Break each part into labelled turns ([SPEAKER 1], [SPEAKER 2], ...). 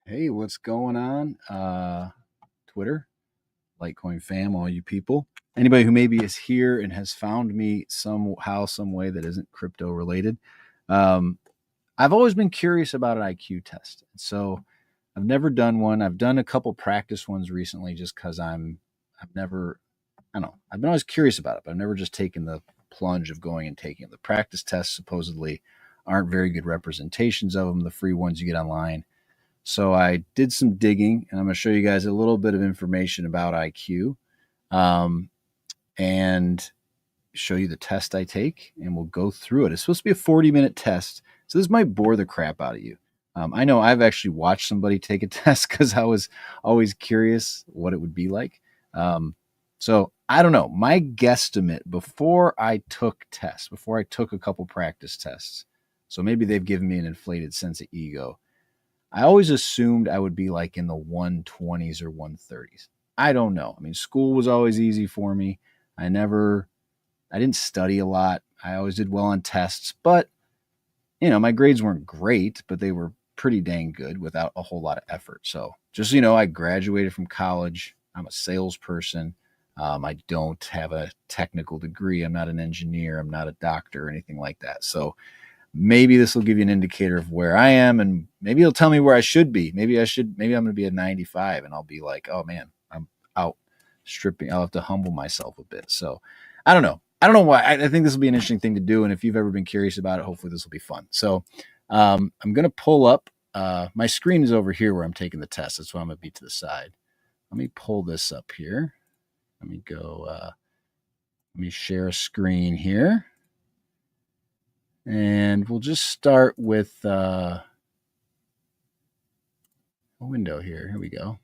[SPEAKER 1] Hey, what's going on? Twitter, Litecoin fam, all you people. Anybody who maybe is here and has found me somehow, some way that isn't crypto related. Um, I've always been curious about an IQ test. So I've never done one. I've done a couple practice ones recently just because I've never, I don't know, I've been always curious about it, but I've never just taken the plunge of going and taking it. The practice tests supposedly aren't very good representations of them, the free ones you get online. So I did some digging, and I'm going to show you guys a little bit of information about IQ, and show you the test I take, and we'll go through it. It's supposed to be a 40-minute test, so this might bore the crap out of you. I know I've actually watched somebody take a test because I was always curious what it would be like. So I don't know. My guesstimate before I took tests, before I took a couple practice tests, so maybe they've given me an inflated sense of ego. I always assumed I would be like in the 120s or 130s. I don't know. I mean, school was always easy for me. I didn't study a lot. I always did well on tests, but my grades weren't great, but they were pretty dang good without a whole lot of effort. So just so you know, I graduated from college. I'm a salesperson. I don't have a technical degree. I'm not an engineer. I'm not a doctor or anything like that. So maybe this will give you an indicator of where I am, and maybe it'll tell me where I should be. Maybe I'm going to be a 95 and I'll be like, oh man, I'm out stripping. I'll have to humble myself a bit. So I don't know. I don't know why. I think this will be an interesting thing to do. And if you've ever been curious about it, hopefully this will be fun. So I'm going to pull up. My screen is over here where I'm taking the test. That's why I'm going to be to the side. Let me pull this up here. Let me go. Let me share a screen here. And we'll just start with a window here. Here we go.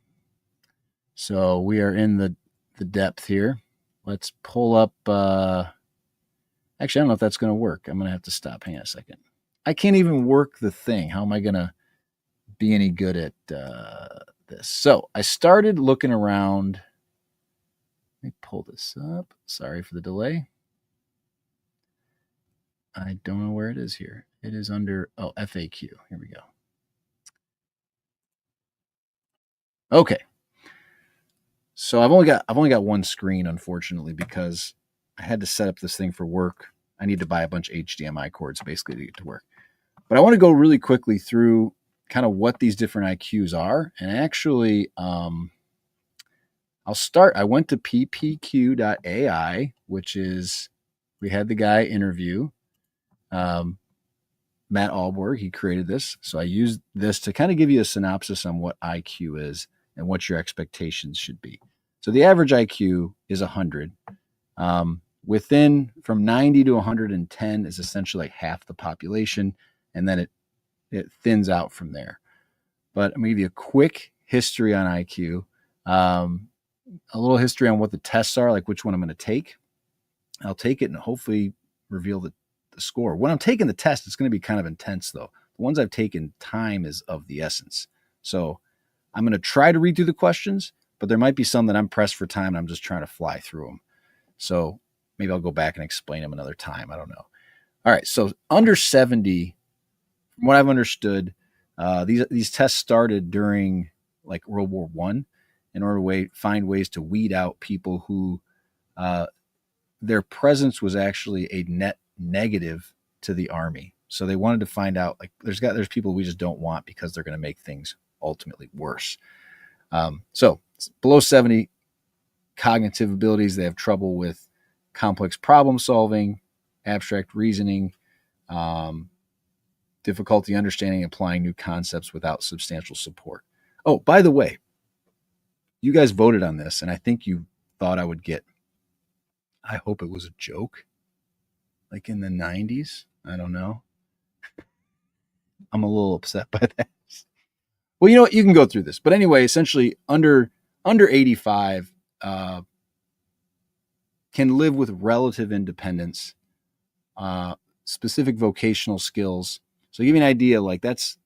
[SPEAKER 1] So we are in the depth here. Let's pull up. Actually, I don't know if that's going to work. I'm going to have to stop. Hang on a second. I can't even work the thing. How am I going to be any good at this? So I started looking around. Let me pull this up. Sorry for the delay. I don't know where it is here. It is under, FAQ. Here we go. Okay. So I've only got one screen, unfortunately, because I had to set up this thing for work. I need to buy a bunch of HDMI cords basically to get to work. But I want to go really quickly through kind of what these different IQs are. And actually, I'll start. I went to ppq.ai, which is, we had the guy interview, Matt Alborg. He created this. So I used this to kind of give you a synopsis on what IQ is and what your expectations should be. So the average IQ is 100. Within from 90 to 110 is essentially like half the population, and then it thins out from there. But I'm going to give you a quick history on IQ, a little history on what the tests are, like which one I'm going to take. I'll take it and hopefully reveal the score. When I'm taking the test, it's going to be kind of intense, though. The ones I've taken, time is of the essence. So I'm going to try to read through the questions, but there might be some that I'm pressed for time and I'm just trying to fly through them. So maybe I'll go back and explain them another time. I don't know. All right. So under 70, from what I've understood, these tests started during like World War I in order to find ways to weed out people who their presence was actually a net negative to the army. So they wanted to find out, like, there's people we just don't want because they're going to make things ultimately worse. So below 70, cognitive abilities, they have trouble with complex problem solving, abstract reasoning, difficulty understanding and applying new concepts without substantial support. Oh, by the way, you guys voted on this, and I think you thought I would get, I hope it was a joke, like in the 90s. I don't know. I'm a little upset by that. Well, you know what? You can go through this. But anyway, essentially under 85 can live with relative independence, specific vocational skills. So give you an idea, like that's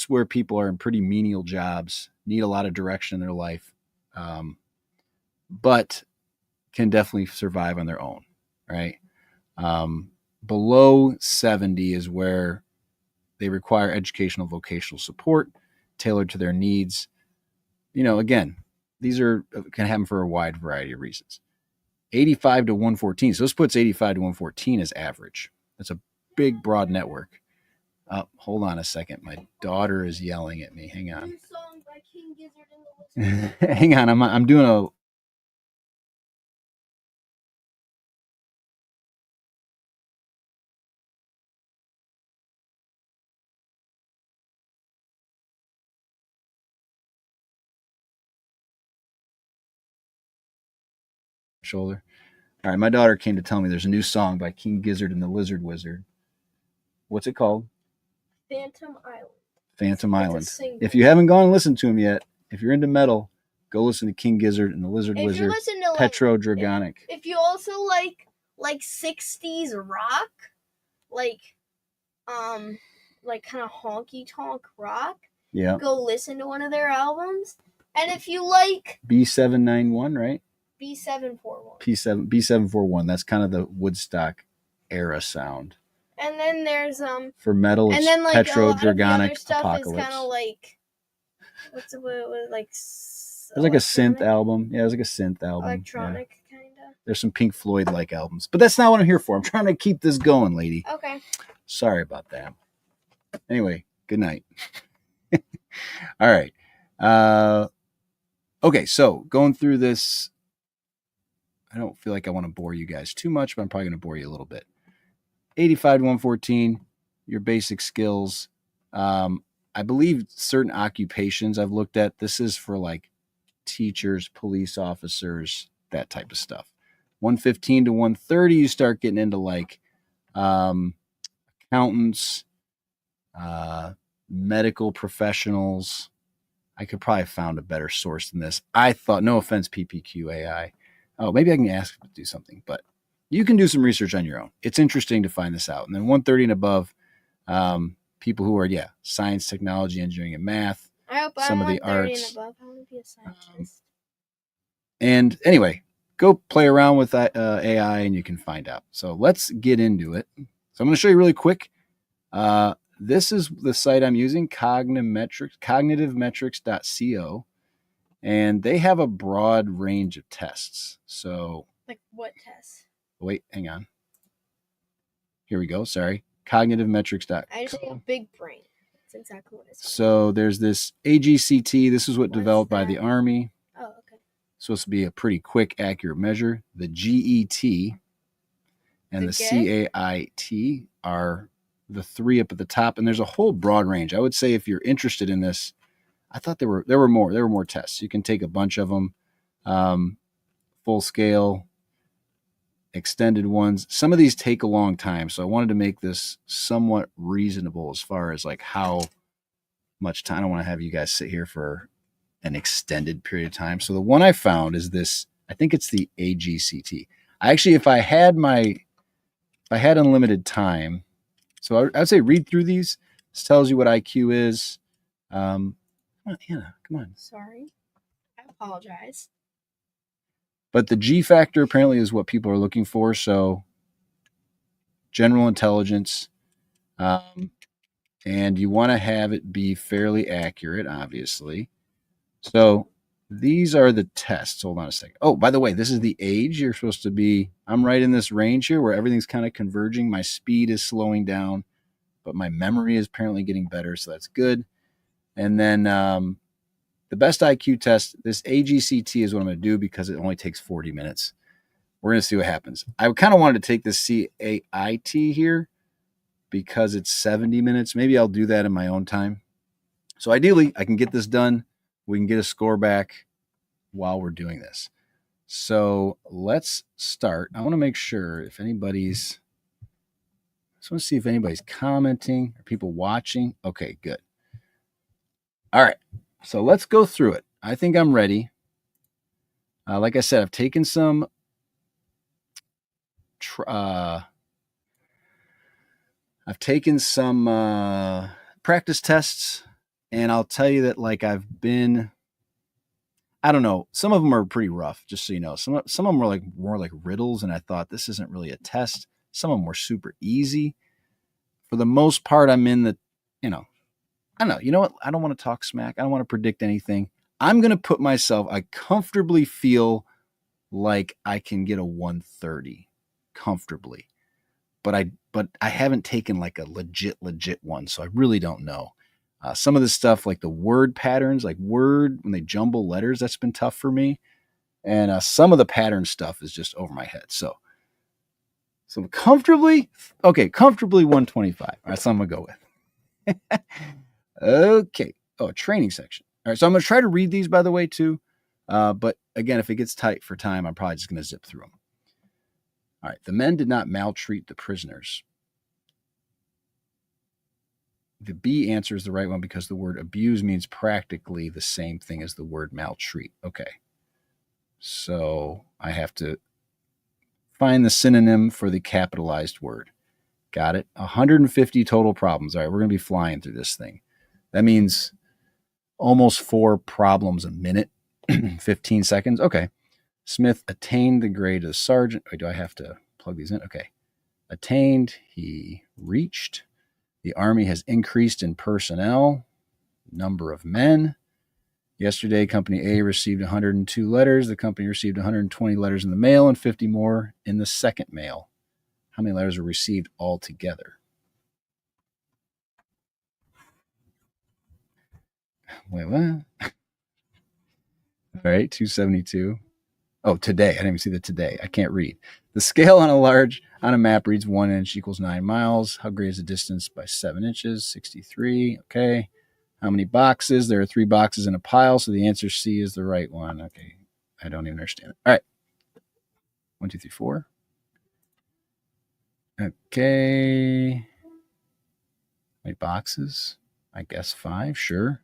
[SPEAKER 1] where people are in pretty menial jobs, need a lot of direction in their life, but can definitely survive on their own, right? Below 70 is where they require educational vocational support tailored to their needs. You know, again, these are can happen for a wide variety of reasons. 85 to 114. So this puts 85 to 114 as average. That's a big, broad network. Hold on a second. My daughter is yelling at me. Hang on. Hang on. I'm doing a shoulder. All right, my daughter came to tell me there's a new song by King Gizzard and the Lizard Wizard. What's it called?
[SPEAKER 2] Phantom Island.
[SPEAKER 1] Phantom Island. If you haven't gone and listened to him yet, if you're into metal, go listen to King Gizzard and the Lizard Wizard. Petro Dragonic.
[SPEAKER 2] If you also like 60s rock, like kind of honky tonk rock,
[SPEAKER 1] yeah,
[SPEAKER 2] go listen to one of their albums. And if you like
[SPEAKER 1] B791, right?
[SPEAKER 2] B741.
[SPEAKER 1] B741. That's kind of the Woodstock era sound.
[SPEAKER 2] And then there's
[SPEAKER 1] for metal, it's Petro Dragonic Apocalypse.
[SPEAKER 2] Is kind of like what's it like?
[SPEAKER 1] It's like a synth album. Yeah, it was like a synth album.
[SPEAKER 2] Electronic kind of.
[SPEAKER 1] There's some Pink Floyd like albums, but that's not what I'm here for. I'm trying to keep this going, lady.
[SPEAKER 2] Okay.
[SPEAKER 1] Sorry about that. Anyway, good night. All right. Okay, so going through this, I don't feel like I want to bore you guys too much, but I'm probably going to bore you a little bit. 85 to 114, your basic skills. I believe certain occupations I've looked at, this is for like teachers, police officers, that type of stuff. 115 to 130, you start getting into like accountants, medical professionals. I could probably have found a better source than this. I thought, no offense, PPQ AI. Oh, maybe I can ask them to do something, but you can do some research on your own. It's interesting to find this out. And then 130 and above, people who are, science, technology, engineering, and math.
[SPEAKER 2] I hope
[SPEAKER 1] some
[SPEAKER 2] I'm
[SPEAKER 1] of the arts.
[SPEAKER 2] And above. I want to be a scientist.
[SPEAKER 1] And anyway, go play around with AI and you can find out. So let's get into it. So I'm going to show you really quick. This is the site I'm using, cognitivemetrics.co. And they have a broad range of tests. So,
[SPEAKER 2] like what tests?
[SPEAKER 1] Wait, hang on. Here we go. Sorry. Cognitivemetrics.co.
[SPEAKER 2] I just have a big brain. That's exactly what it's called.
[SPEAKER 1] So there's this AGCT. This is what's developed by the Army.
[SPEAKER 2] Oh, okay.
[SPEAKER 1] It's supposed to be a pretty quick, accurate measure. The GET and the CAIT are the three up at the top. And there's a whole broad range. I would say if you're interested in this, I thought there were more tests. You can take a bunch of them, full scale, extended ones. Some of these take a long time, so I wanted to make this somewhat reasonable as far as like how much time. I don't want to have you guys sit here for an extended period of time. So the one I found is this. I think it's the AGCT. If I had unlimited time, so I'd say read through these. This tells you what IQ is. Come on, Anna, come on.
[SPEAKER 2] Sorry. I apologize.
[SPEAKER 1] But the G factor apparently is what people are looking for. So general intelligence. And you want to have it be fairly accurate, obviously. So these are the tests. Hold on a second. Oh, by the way, this is the age. You're supposed to be, I'm right in this range here where everything's kind of converging. My speed is slowing down, but my memory is apparently getting better. So that's good. And then the best IQ test, this AGCT is what I'm going to do because it only takes 40 minutes. We're going to see what happens. I kind of wanted to take this CAIT here because it's 70 minutes. Maybe I'll do that in my own time. So ideally, I can get this done. We can get a score back while we're doing this. So let's start. I want to make sure if anybody's, I just want to see if anybody's commenting or people watching. Okay, good. All right, so let's go through it. I think I'm ready. Like I said, I've taken some practice tests, and I'll tell you that I don't know, some of them are pretty rough, just so you know. Some of them were more like riddles, and I thought this isn't really a test. Some of them were super easy. For the most part, I'm in the, I don't know. You know what? I don't want to talk smack. I don't want to predict anything. I'm going to put myself, I comfortably feel like I can get a 130 comfortably. But I haven't taken like a legit one, so I really don't know. Some of the stuff like the word patterns, like word when they jumble letters, that's been tough for me. And some of the pattern stuff is just over my head. So comfortably, okay, comfortably 125. All right, so I'm gonna go with. Okay. Oh, training section. All right, so I'm gonna try to read these by the way too. But again, if it gets tight for time, I'm probably just gonna zip through them. All right, the men did not maltreat the prisoners. The B answer is the right one because the word abuse means practically the same thing as the word maltreat. Okay. So I have to find the synonym for the capitalized word. Got it. 150 total problems. All right, we're going to be flying through this thing. That means almost 4 problems a minute, 15 seconds. Okay. Smith attained the grade of sergeant. Wait, do I have to plug these in? Okay. Attained. He reached. The Army has increased in personnel, number of men. Yesterday, Company A received 102 letters. The company received 120 letters in the mail and 50 more in the second mail. How many letters were received altogether? Wait, what? All right, 272. Oh, today. I didn't even see the today. I can't read. The scale on a map reads 1 inch equals 9 miles. How great is the distance by 7 inches? 63. Okay. How many boxes? There are 3 boxes in a pile, so the answer C is the right one. Okay. I don't even understand it. All right. 1, 2, 3, 4. Okay. How many boxes? I guess 5. Sure.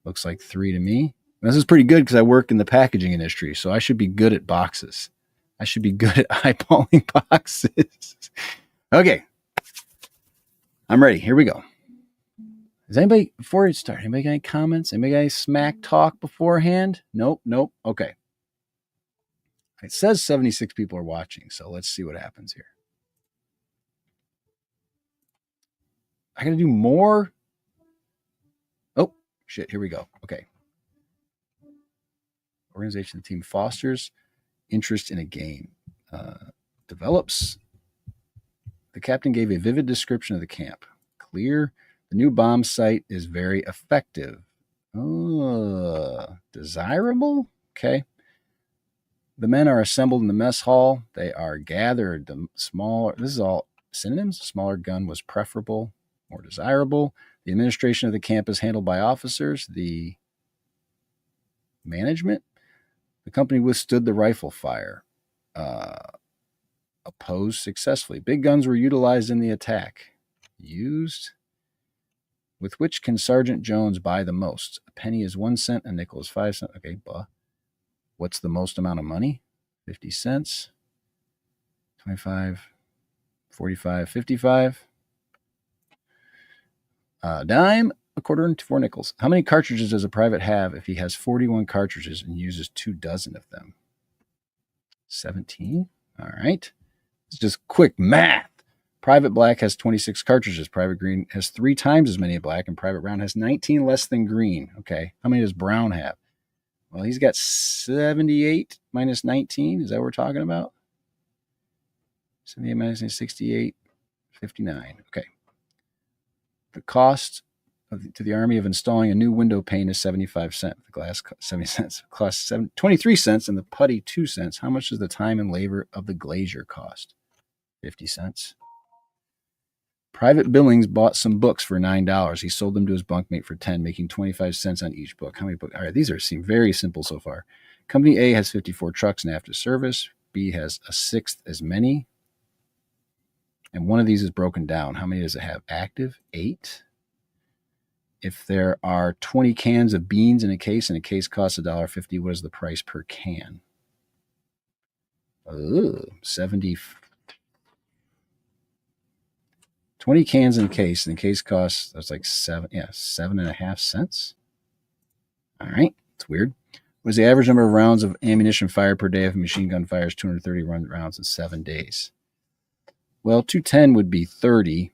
[SPEAKER 1] Looks like 3 to me. This is pretty good because I work in the packaging industry, so I should be good at boxes. I should be good at eyeballing boxes. Okay. I'm ready. Here we go. Does anybody, before we start, anybody got any comments? Anybody got any smack talk beforehand? Nope. Okay. It says 76 people are watching, so let's see what happens here. I got to do more. Oh, shit. Here we go. Okay. Organization, the team fosters interest in a game. Develops. The captain gave a vivid description of the camp. Clear. The new bomb site is very effective. Desirable? Okay. The men are assembled in the mess hall. They are gathered. The smaller, this is all synonyms. Smaller gun was preferable, more desirable. The administration of the camp is handled by officers. The management. The company withstood the rifle fire. Opposed successfully. Big guns were utilized in the attack. Used. With which can Sergeant Jones buy the most? A penny is 1 cent, a nickel is 5 cents. Okay, what's the most amount of money? 50 cents. 25, 45, 55. Dime, a quarter, and 4 nickels. How many cartridges does a private have if he has 41 cartridges and uses 24 of them? 17. All right. It's just quick math. Private Black has 26 cartridges. Private Green has 3 times as many as Black, and Private Brown has 19 less than Green. Okay. How many does Brown have? Well, he's got 78 minus 19. Is that what we're talking about? 78 minus 68, 59. Okay. The cost to the Army of installing a new window pane is 75 cents. The glass 70 cents. Costs 23 cents, and the putty 2 cents. How much does the time and labor of the glazier cost? 50 cents. Private Billings bought some books for $9. He sold them to his bunkmate for 10, making 25 cents on each book. How many books? All right, these seem very simple so far. Company A has 54 trucks in active service. B has a sixth as many. And one of these is broken down. How many does it have active? 8. If there are 20 cans of beans in a case, and a case costs $1.50, what is the price per can? 70. 20 cans in a case, and the case costs, that's like 7.5 cents. All right, it's weird. What is the average number of rounds of ammunition fired per day if a machine gun fires 230 rounds in 7 days? Well, 210 would be 30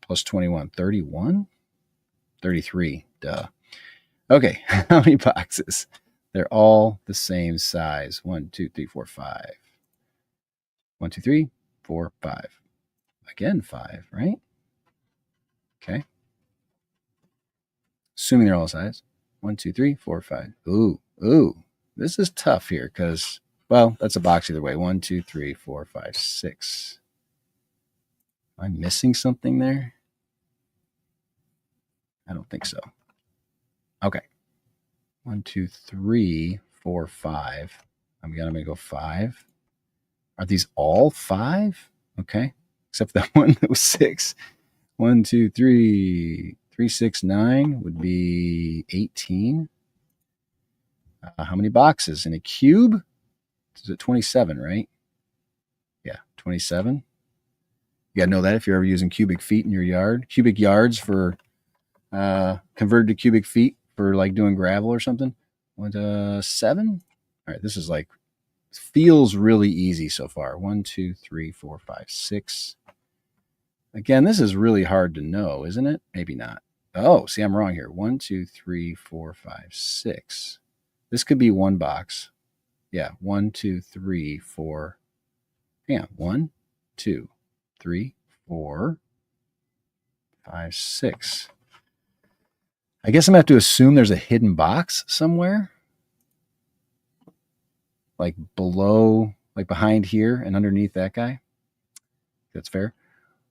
[SPEAKER 1] plus 21, 31. 33. Duh. Okay, how many boxes? They're all the same size. 1, 2, 3, 4, 5. 1, 2, 3, 4, 5. Again, 5, right? Okay. Assuming they're all size. 1, 2, 3, 4, 5. Ooh. This is tough here because, well, that's a box either way. 1, 2, 3, 4, 5, 6. Am I missing something there? I don't think so. Okay. 1, 2, 3, 4, 5. I'm gonna go 5. Are these all 5? Okay. Except that one that was 6. 1, 2, 3, 3, 6, 9 would be 18. How many boxes in a cube? Is it 27, right? Yeah, 27. You gotta know that if you're ever using cubic feet in your yard. Cubic yards for converted to cubic feet for like doing gravel or something. 7. All right, this is like feels really easy so far. 1, 2, 3, 4, 5, 6. Again, this is really hard to know, isn't it? Maybe not. Oh, see, I'm wrong here. 1, 2, 3, 4, 5, 6. This could be one box. Yeah, 1, 2, 3, 4. Yeah, 1, 2, 3, 4, 5, 6. I guess I'm gonna have to assume there's a hidden box somewhere, like below, like behind here and underneath that guy. That's fair.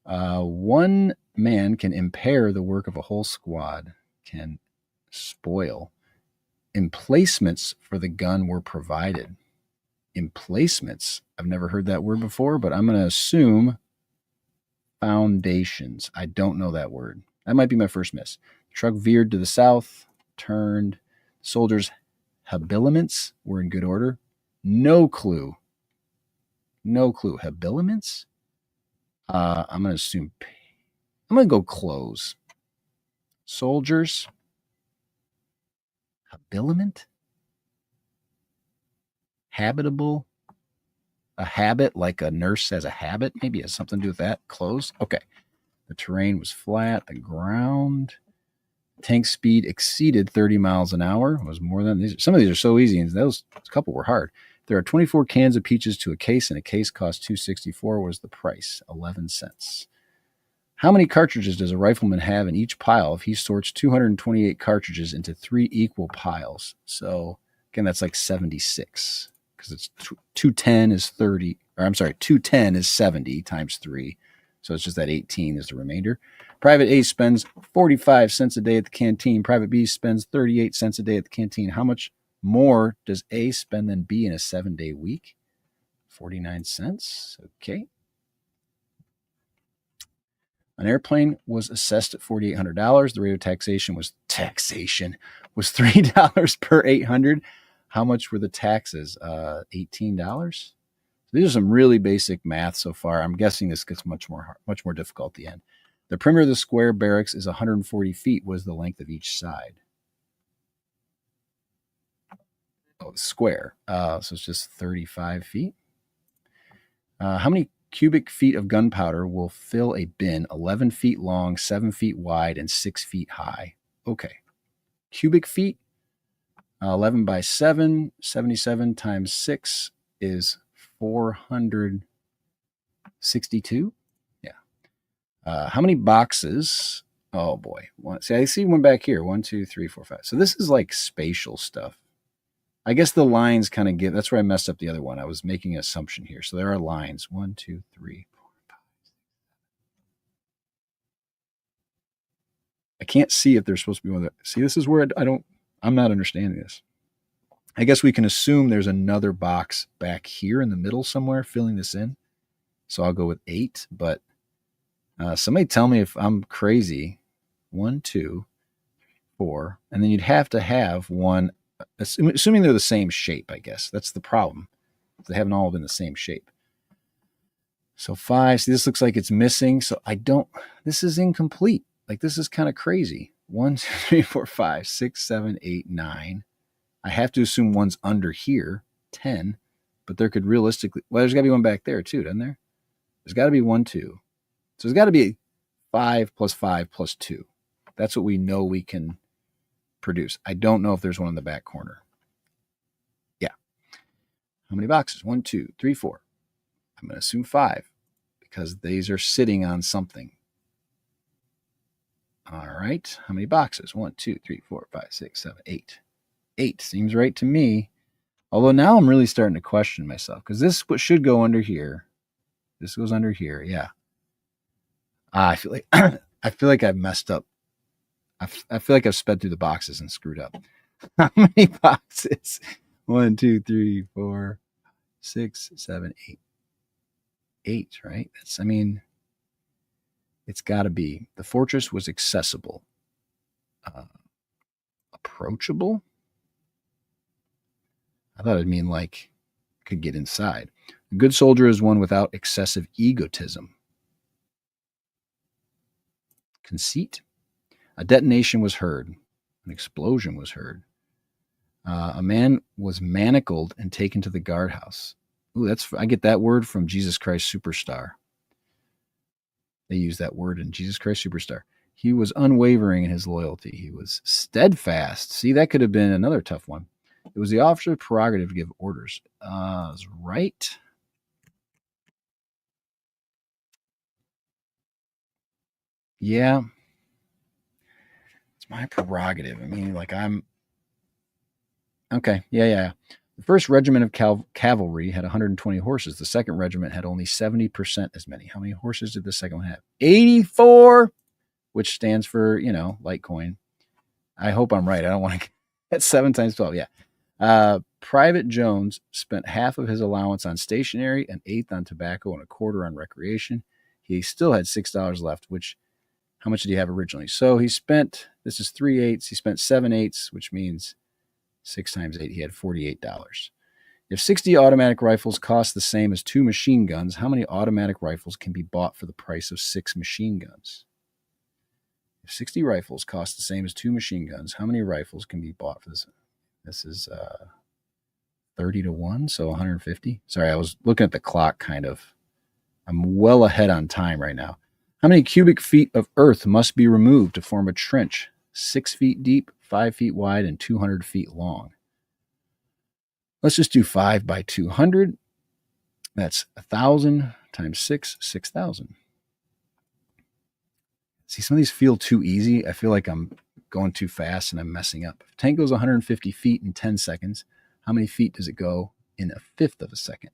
[SPEAKER 1] One man can impair the work of a whole squad, can spoil. Emplacements for the gun were provided. Emplacements. I've never heard that word before, but I'm going to assume foundations. I don't know that word. That might be my first miss. The truck veered to the south, turned. Soldiers' habiliments were in good order. No clue. Habiliments? I'm going to assume. I'm going to go clothes. Soldiers. Habiliment? Habitable? A habit, like a nurse has a habit? Maybe it has something to do with that. Clothes? Okay. The terrain was flat. The ground. Tank speed exceeded 30 miles an hour. It was more than these. Some of these are so easy, and those a couple were hard. There are 24 cans of peaches to a case, and a case cost $2.64 was the price, 11 cents. How many cartridges does a rifleman have in each pile if he sorts 228 cartridges into 3 equal piles? So, again, that's like 76 because it's 210 is 30, or I'm sorry, 210 is 70 times 3. So it's just that 18 is the remainder. Private A spends 45 cents a day at the canteen. Private B spends 38 cents a day at the canteen. How much more does A spend than B in a 7-day week? 49 cents. Okay. An airplane was assessed at $4,800. The rate of taxation was $3 per 800. How much were the taxes? $18. These are some really basic math so far. I'm guessing this gets much more difficult at the end. The perimeter of the square barracks is 140 feet. Was the length of each side? Oh, square. So it's just 35 feet. How many cubic feet of gunpowder will fill a bin 11 feet long, 7 feet wide, and 6 feet high? Okay. Cubic feet, 11 by 7, 77 times 6 is 462. Yeah. How many boxes? Oh boy. See, I see one back here. 1, 2, 3, 4, 5. So this is like spatial stuff. I guess the lines kind of give. That's where I messed up the other one. I was making an assumption here. So there are lines. 1, 2, 3, 4, 5. I can't see if there's supposed to be one that. See, this is where I'm not understanding this. I guess we can assume there's another box back here in the middle somewhere filling this in. So I'll go with 8. But somebody tell me if I'm crazy. 1, 2, 4, and then you'd have to have one. Assuming they're the same shape, I guess. That's the problem. They haven't all been the same shape. So 5. See, this looks like it's missing. So this is incomplete. Like, this is kind of crazy. 1, 2, 3, 4, 5, 6, 7, 8, 9. I have to assume one's under here, 10. But there could realistically, there's got to be one back there too, doesn't there? There's got to be 1, 2. So there's got to be 5 plus 5 plus 2. That's what we know we can produce. I don't know if there's one in the back corner. Yeah. How many boxes? 1, 2, 3, 4. I'm going to assume 5 because these are sitting on something. All right. How many boxes? 1, 2, 3, 4, 5, 6, 7, 8. 8 seems right to me. Although now I'm really starting to question myself because this should go under here. This goes under here. Yeah. I feel like I've messed up. I feel like I've sped through the boxes and screwed up. How many boxes? 1, 2, 3, 4, 6, 7, 8. 8, right? It's got to be. The fortress was accessible. Approachable? I thought it'd mean like could get inside. A good soldier is one without excessive egotism. Conceit? A detonation was heard. An explosion was heard. A man was manacled and taken to the guardhouse. Ooh, I get that word from Jesus Christ Superstar. They use that word in Jesus Christ Superstar. He was unwavering in his loyalty. He was steadfast. See, that could have been another tough one. It was the officer's prerogative to give orders. Right. Yeah. It's my prerogative. Okay. Yeah. The first regiment of cavalry had 120 horses. The second regiment had only 70% as many. How many horses did the second one have? 84, which stands for, Litecoin. I hope I'm right. I don't want to. That's 7 times 12. Yeah. Private Jones spent half of his allowance on stationery, an eighth on tobacco, and a quarter on recreation. He still had $6 left, how much did he have originally? So he spent, this is 3/8. He spent 7/8, which means 6 times 8. He had $48. If 60 automatic rifles cost the same as 2 machine guns, how many automatic rifles can be bought for the price of 6 machine guns? If 60 rifles cost the same as 2 machine guns, how many rifles can be bought for this? This is 30 to 1, so 150. Sorry, I was looking at the clock kind of. I'm well ahead on time right now. How many cubic feet of earth must be removed to form a trench 6 feet deep, 5 feet wide, and 200 feet long? Let's just do 5 by 200. That's 1,000 times 6, 6,000. See, some of these feel too easy. I feel like I'm going too fast and I'm messing up. If a tank goes 150 feet in 10 seconds, how many feet does it go in a fifth of a second?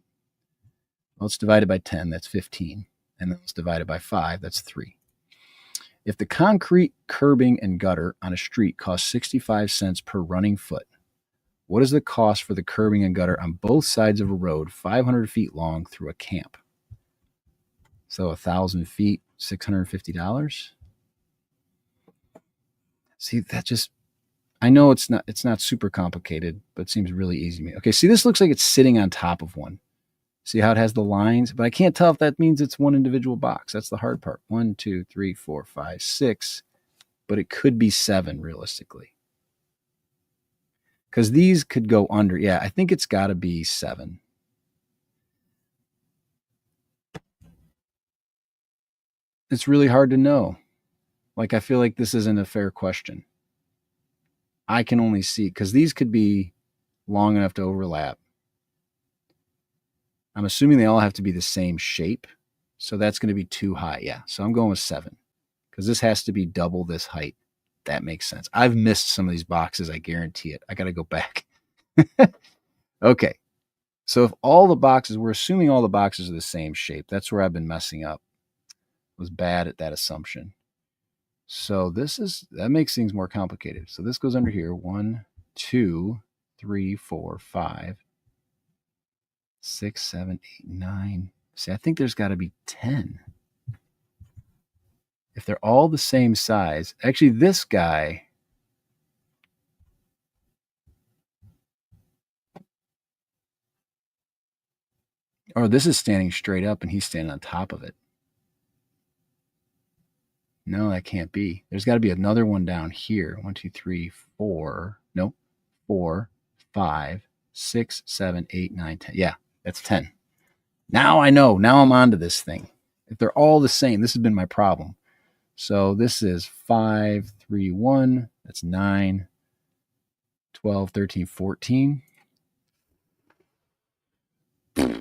[SPEAKER 1] Well, it's divided by 10, that's 15. And then it's divided by 5, that's 3. If the concrete curbing and gutter on a street costs 65 cents per running foot, what is the cost for the curbing and gutter on both sides of a road 500 feet long through a camp? So 1,000 feet, $650. See, I know it's not super complicated, but it seems really easy to me. Okay, see, this looks like it's sitting on top of one. See how it has the lines? But I can't tell if that means it's one individual box. That's the hard part. 1, 2, 3, 4, 5, 6. But it could be 7 realistically. Because these could go under. Yeah, I think it's got to be 7. It's really hard to know. Like, I feel like this isn't a fair question. I can only see, because these could be long enough to overlap. I'm assuming they all have to be the same shape. So that's going to be too high. Yeah. So I'm going with 7 because this has to be double this height. That makes sense. I've missed some of these boxes. I guarantee it. I got to go back. Okay. So if all the boxes, we're assuming all the boxes are the same shape. That's where I've been messing up. I was bad at that assumption. So that makes things more complicated. So this goes under here. 1, 2, 3, 4, 5. 6, 7, 8, 9. See, I think there's got to be 10. If they're all the same size, actually, this guy. Or this is standing straight up and he's standing on top of it. No, that can't be. There's got to be another one down here. 1, 2, 3, 4. Nope. 4, 5, 6, 7, 8, 9, 10. Yeah, that's 10. Now I know. Now I'm onto this thing. If they're all the same, this has been my problem. So this is 5, 3, 1. That's 9, 12, 13, 14. All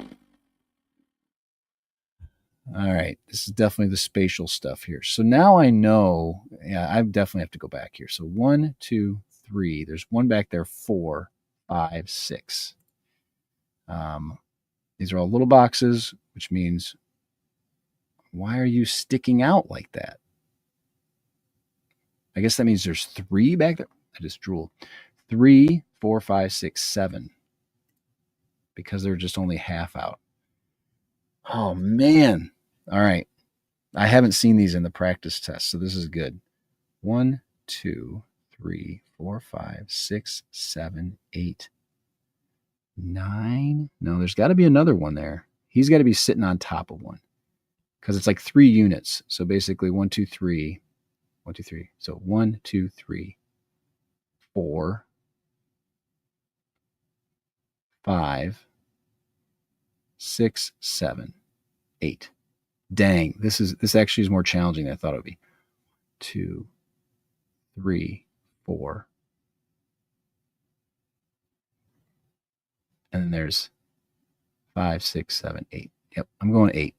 [SPEAKER 1] right, this is definitely the spatial stuff here. So now I know, yeah, I definitely have to go back here. So 1, 2, 3. There's one back there, 4, 5, 6. These are all little boxes, which means, why are you sticking out like that? I guess that means there's 3 back there. I just drooled. 3, 4, 5, 6, 7. Because they're just only half out. Oh, man. All right. I haven't seen these in the practice test, so this is good. 1, 2, 3, 4, 5, 6, 7, 8, 9. No, there's got to be another one there. He's got to be sitting on top of one because it's like 3 units. So basically 1, 2, 3, 1, 2, 3. So 1, 2, 3, 4, 5, 6, 7, 8. Dang, this actually is more challenging than I thought it would be. 2, 3, 4. And then there's 5, 6, 7, 8. Yep, I'm going 8.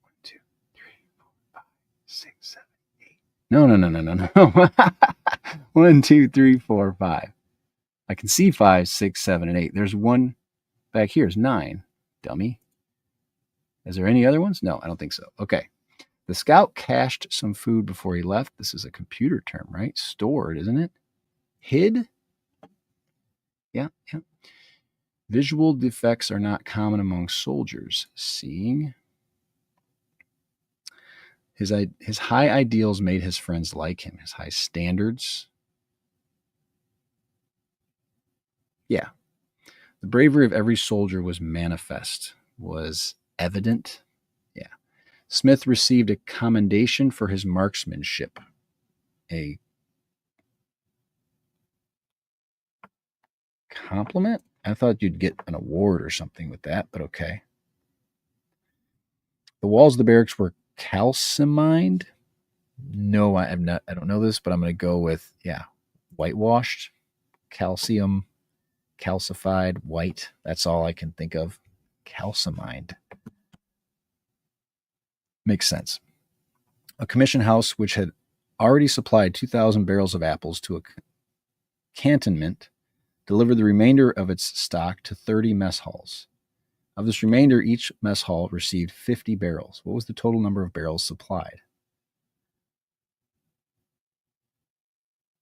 [SPEAKER 1] 1, 2, 3, 4, 5, 6, 7, 8. No. 1, 2, 3, 4, 5. I can see 5, 6, 7, and 8. There's one back here is 9. Dummy. Is there any other ones? No, I don't think so. Okay. The scout cached some food before he left. This is a computer term, right? Stored, isn't it? Hid? Yeah. Visual defects are not common among soldiers. Seeing. His high ideals made his friends like him. His high standards. Yeah. The bravery of every soldier was manifest, was evident. Yeah. Smith received a commendation for his marksmanship. A compliment? I thought you'd get an award or something with that, but okay. The walls of the barracks were calcimined. No, I don't know this, but I'm going to go with, whitewashed, calcium, calcified, white. That's all I can think of. Calcimined. Makes sense. A commission house which had already supplied 2,000 barrels of apples to a cantonment delivered the remainder of its stock to 30 mess halls. Of this remainder, each mess hall received 50 barrels. What was the total number of barrels supplied?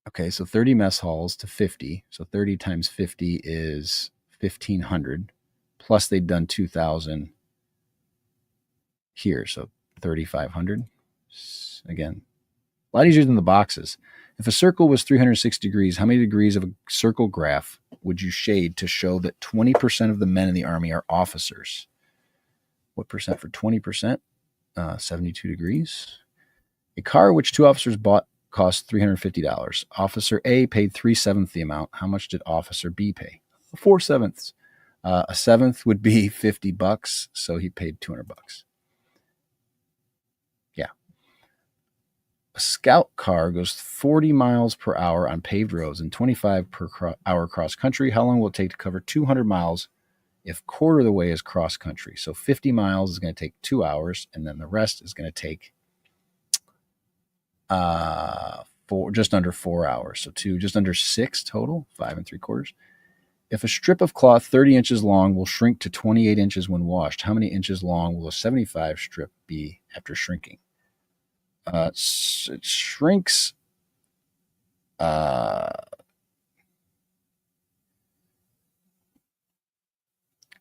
[SPEAKER 1] Okay, so 30 mess halls to 50. So 30 times 50 is 1,500. Plus they'd done 2,000 here, so 3,500. Again, a lot easier than the boxes. If a circle was 360 degrees, how many degrees of a circle graph would you shade to show that 20% of the men in the army are officers? What percent for 20%? 72 degrees. A car which 2 officers bought cost $350. Officer A paid 3/7 the amount. How much did Officer B pay? 4/7. A seventh would be $50, so he paid $200. Yeah. A scout car goes 40 miles per hour on paved roads and 25 per hour cross country. How long will it take to cover 200 miles if quarter of the way is cross country? So 50 miles is going to take 2 hours, and then the rest is going to take just under 4 hours. So just under 6 total, 5 3/4. If a strip of cloth 30 inches long will shrink to 28 inches when washed, how many inches long will a 75 strip be after shrinking? It shrinks not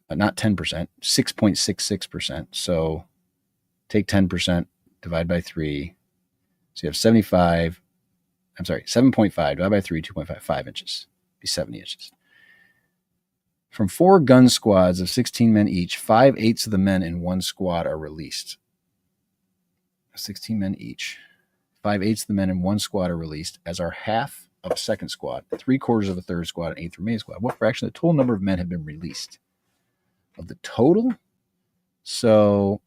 [SPEAKER 1] 10%, 6.66%. So take 10%, divide by 3. So you have 7.5 divided by 3, 2.5, 5 inches. Be 70 inches. From 4 gun squads of 16 men each, 5/8 of the men in one squad are released. 16 men each. 5/8 of the men in one squad are released, as are half of a second squad, 3/4 of a third squad, and 1/8 remaining squad. What fraction of the total number of men have been released? Of the total? So,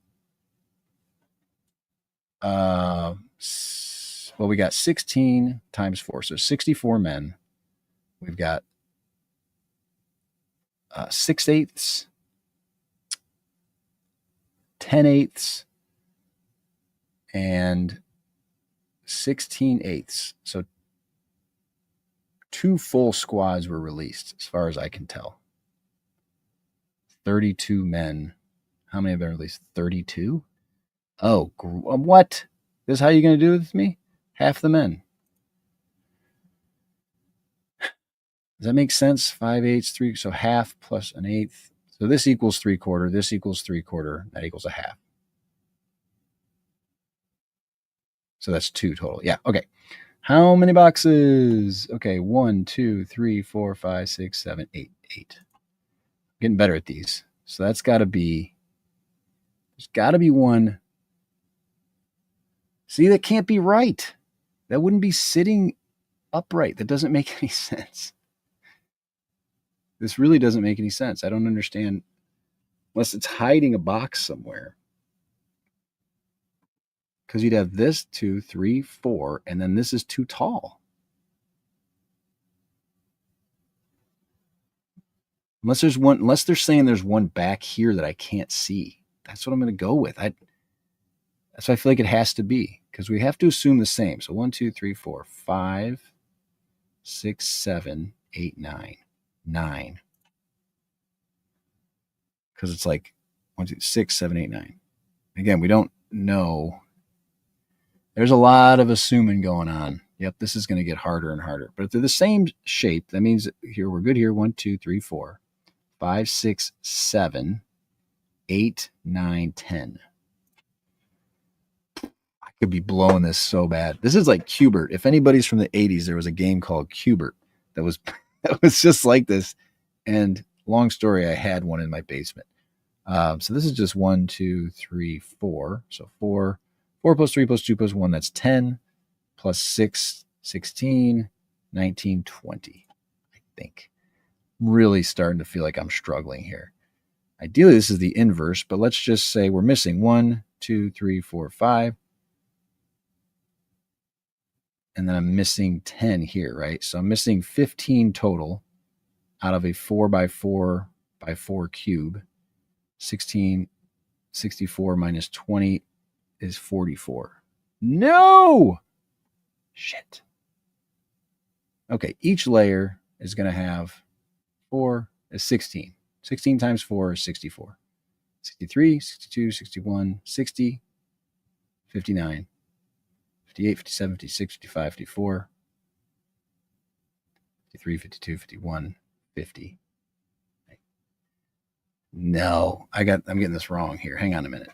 [SPEAKER 1] well, we got 16 times 4, so 64 men. We've got 6/8, 10/8, and 16/8. So 2 full squads were released, as far as I can tell. 32 men. How many have been released? 32? Oh, what? This is how you're going to do it with me? Half the men. Does that make sense? 5/8, 3. So half plus an eighth. So this equals 3/4. This equals 3/4. That equals a half. So that's 2 total. Yeah. Okay. How many boxes? Okay. 1, 2, 3, 4, 5, 6, 7, 8. 8. Getting better at these. So that's got to be, there's got to be one. See, that can't be right. That wouldn't be sitting upright. That doesn't make any sense. This really doesn't make any sense. I don't understand, unless it's hiding a box somewhere. Because you'd have this 2, 3, 4, and then this is too tall. Unless there's one, unless they're saying there's one back here that I can't see. That's what I'm going to go with. That's what I feel like it has to be, because we have to assume the same. So 1, 2, 3, 4, 5, 6, 7, 8, 9. 9. Because it's like 1, 2, 6, 7, 8, 9. Again, we don't know. There's a lot of assuming going on. Yep, this is going to get harder and harder. But if they're the same shape, that means here we're good here. 1, 2, 3, 4, 5, 6, 7, 8, 9, 10. I could be blowing this so bad. This is like Cubert. If anybody's from the 80s, there was a game called Cubert that was just like this. And long story, I had one in my basement. So this is just 1, 2, 3, 4. So 4 plus 3 plus 2 plus 1, that's 10. Plus 6, 16, 19, 20, I think. I'm really starting to feel like I'm struggling here. Ideally, this is the inverse, but let's just say we're missing 1, 2, 3, 4, 5. And then I'm missing 10 here, right? So I'm missing 15 total out of a 4 by 4 by 4 cube. 16, 64 minus 20 is 44. No! Shit. Okay, each layer is going to have 4 is 16. 16 times 4 is 64. 63, 62, 61, 60, 59, 58, 57, 56, 55, 54, 53, 52, 51, 50. No, I'm getting this wrong here. Hang on a minute.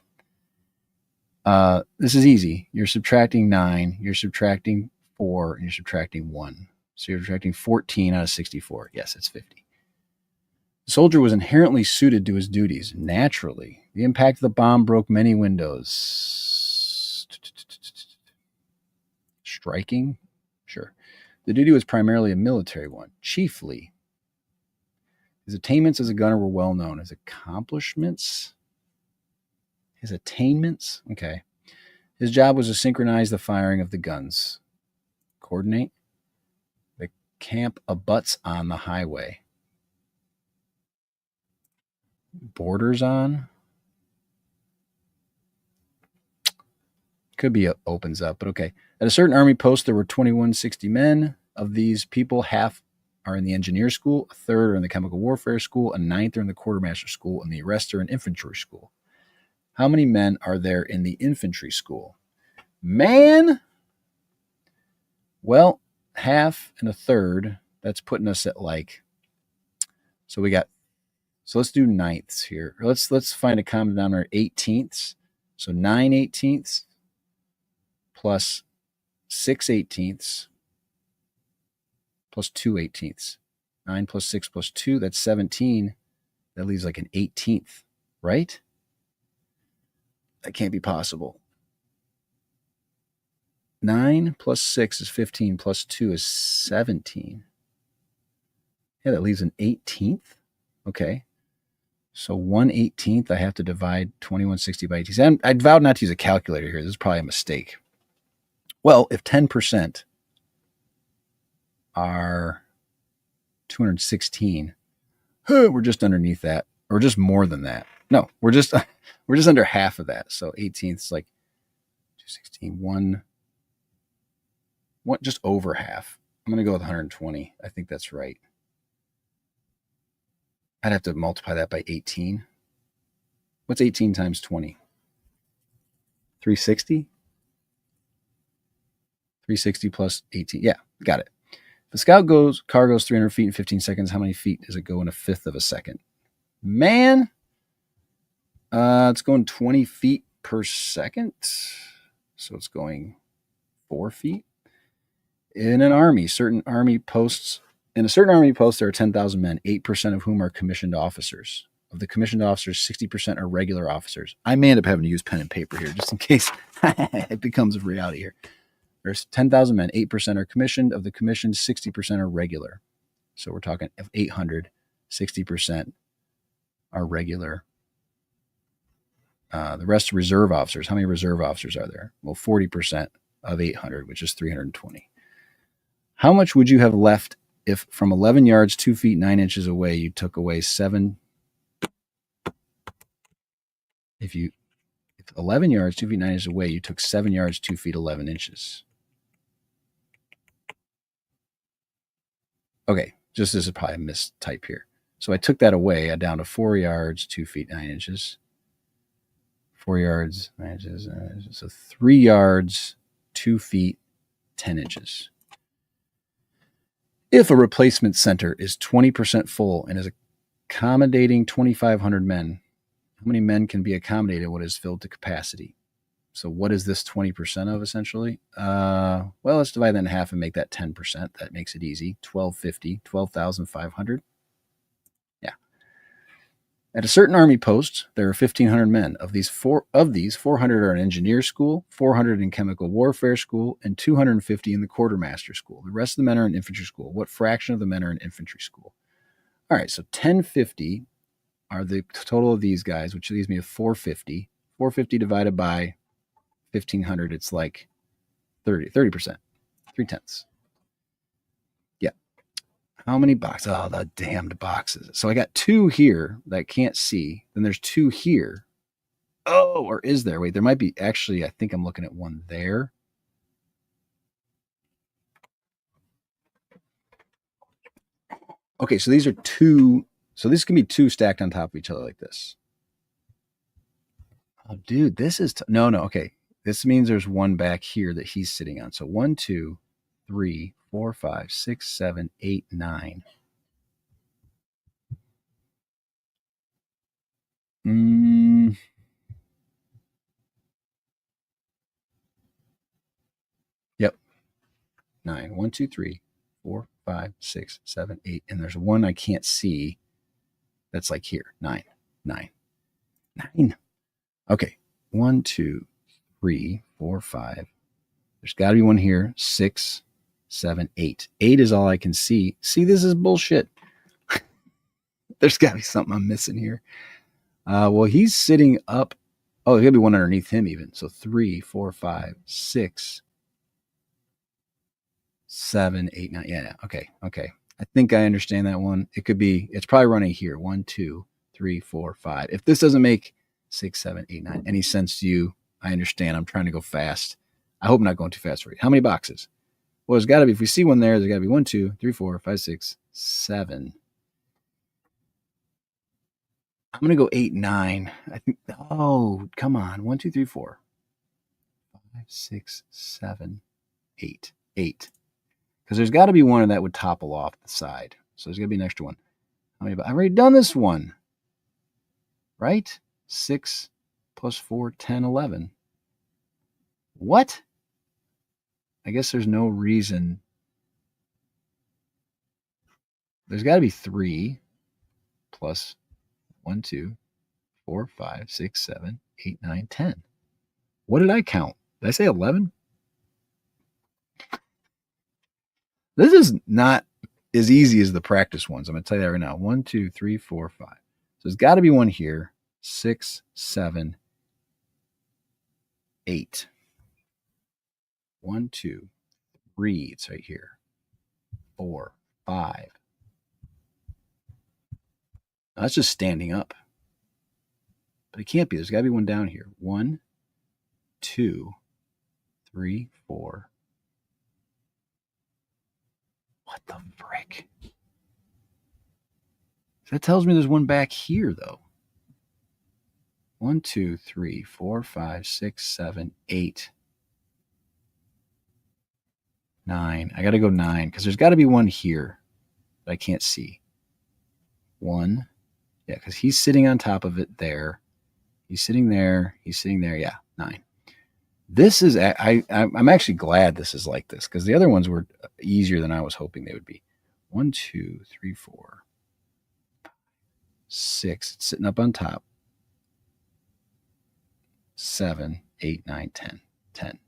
[SPEAKER 1] This is easy. You're subtracting 9, you're subtracting 4, and you're subtracting 1. So you're subtracting 14 out of 64. Yes, it's 50. The soldier was inherently suited to his duties. Naturally, the impact of the bomb broke many windows. Striking? Sure. The duty was primarily a military one. Chiefly, his attainments as a gunner were well known. His accomplishments? His attainments? Okay. His job was to synchronize the firing of the guns. Coordinate. The camp abuts on the highway. Borders on. Could be opens up, but okay. At a certain army post, there were 2160 men. Of these people, half are in the engineer school, a third are in the chemical warfare school, a ninth are in the quartermaster school, and the rest are in infantry school. How many men are there in the infantry school? Man! Well, half and a third. That's putting us at like, so let's do ninths here. Let's find a common denominator, 18ths. So 9 18ths plus 6 18ths plus 2 18ths. 9 plus 6 plus 2, that's 17. That leaves like an 18th, right? That can't be possible. 9 plus 6 is 15 plus 2 is 17. Yeah, that leaves an 18th. Okay. So 1/18th, I have to divide 2160 by 18. I vowed not to use a calculator here. This is probably a mistake. Well, if 10% are 216, we're just underneath that, or just more than that. No, we're just under half of that. So 18th is like 216, one, just over half. I'm going to go with 120. I think that's right. I'd have to multiply that by 18. What's 18 times 20? 360? 360 plus 18. Yeah, got it. If the Scout car goes 300 feet in 15 seconds, how many feet does it go in a fifth of a second? Man, it's going 20 feet per second. So it's going 4 feet. In an army, in a certain army post, there are 10,000 men, 8% of whom are commissioned officers. Of the commissioned officers, 60% are regular officers. I may end up having to use pen and paper here just in case it becomes a reality here. There's 10,000 men, 8% are commissioned. Of the commissioned, 60% are regular. So we're talking of 800, 60% are regular. The rest are reserve officers. How many reserve officers are there? Well, 40% of 800, which is 320. How much would you have left if from 11 yards, 2 feet, 9 inches away, you took away 7? If 11 yards, 2 feet, 9 inches away, you took 7 yards, 2 feet, 11 inches. Okay, just this is probably a mistype here. So I took that away, down to 4 yards, 2 feet, 9 inches. 4 yards, 9 inches. So 3 yards, 2 feet, 10 inches. If a replacement center is 20% full and is accommodating 2,500 men, how many men can be accommodated when it is filled to capacity? So what is this 20% of essentially? Well, let's divide that in half and make that 10%. That makes it easy. 1,250, 12,500. Yeah. At a certain army post, there are 1,500 men. Of these, 400 are in engineer school, 400 in chemical warfare school, and 250 in the quartermaster school. The rest of the men are in infantry school. What fraction of the men are in infantry school? All right, so 1050 are the total of these guys, which leaves me with 450. 450 divided by 1,500, it's like 30%, 3/10. Yeah. How many boxes? Oh, the damned boxes. So I got 2 here that I can't see. Then there's 2 here. Oh, or is there? Wait, there might be. Actually, I think I'm looking at one there. Okay, so these are 2. So this can be 2 stacked on top of each other like this. Oh, dude, this is no. Okay, this means there's one back here that he's sitting on. So 1, 2, 3, 4, 5, 6, 7, 8, 9. Yep. 9. 1, 2, 3, 4, 5, 6, 7, 8. And there's one I can't see that's like here. 9. Okay. 1, 2, 3, 4, 5. There's got to be one here. 6, 7, 8. 8 is all I can see. See, this is bullshit. There's got to be something I'm missing here. Well, he's sitting up. Oh, there's got to be one underneath him even. So 3, 4, 5, 6, 7, 8, 9. Yeah. Okay. I think I understand that one. It could be. It's probably running here. 1, 2, 3, 4, 5. If this doesn't make 6, 7, 8, 9 any sense to you, I understand. I'm trying to go fast. I hope I'm not going too fast for you. How many boxes? Well, there's got to be. If we see one there, there's got to be 1, 2, 3, 4, 5, 6, 7. I'm going to go 8, 9. I think. Oh, come on. 1, 2, 3, 4, 5, 6, 7, 8. 8. Because there's got to be one that would topple off the side. So there's got to be an extra one. How many? I've already done this one. Right? 6 plus 4, 10, 11. What? I guess there's no reason. There's got to be 3 plus 1, 2, 4, 5, 6, 7, 8, 9, 10. What did I count? Did I say 11? This is not as easy as the practice ones. I'm going to tell you that right now. 1, 2, 3, 4, 5. So there's got to be one here. 6, 7, 8. 1, 2, 3. It's right here. 4, 5. Now, that's just standing up. But it can't be. There's got to be one down here. 1, 2, 3, 4. What the frick? That tells me there's one back here, though. 1, 2, 3, 4, 5, 6, 7, 8, 9. I got to go 9 because there's got to be one here that I can't see. 1. Yeah, because he's sitting on top of it there. He's sitting there. He's sitting there. Yeah, 9. This is, I'm actually glad this is like this because the other ones were easier than I was hoping they would be. 1, 2, 3, 4, 6. It's sitting up on top. 7, 8, 9, 10. 10.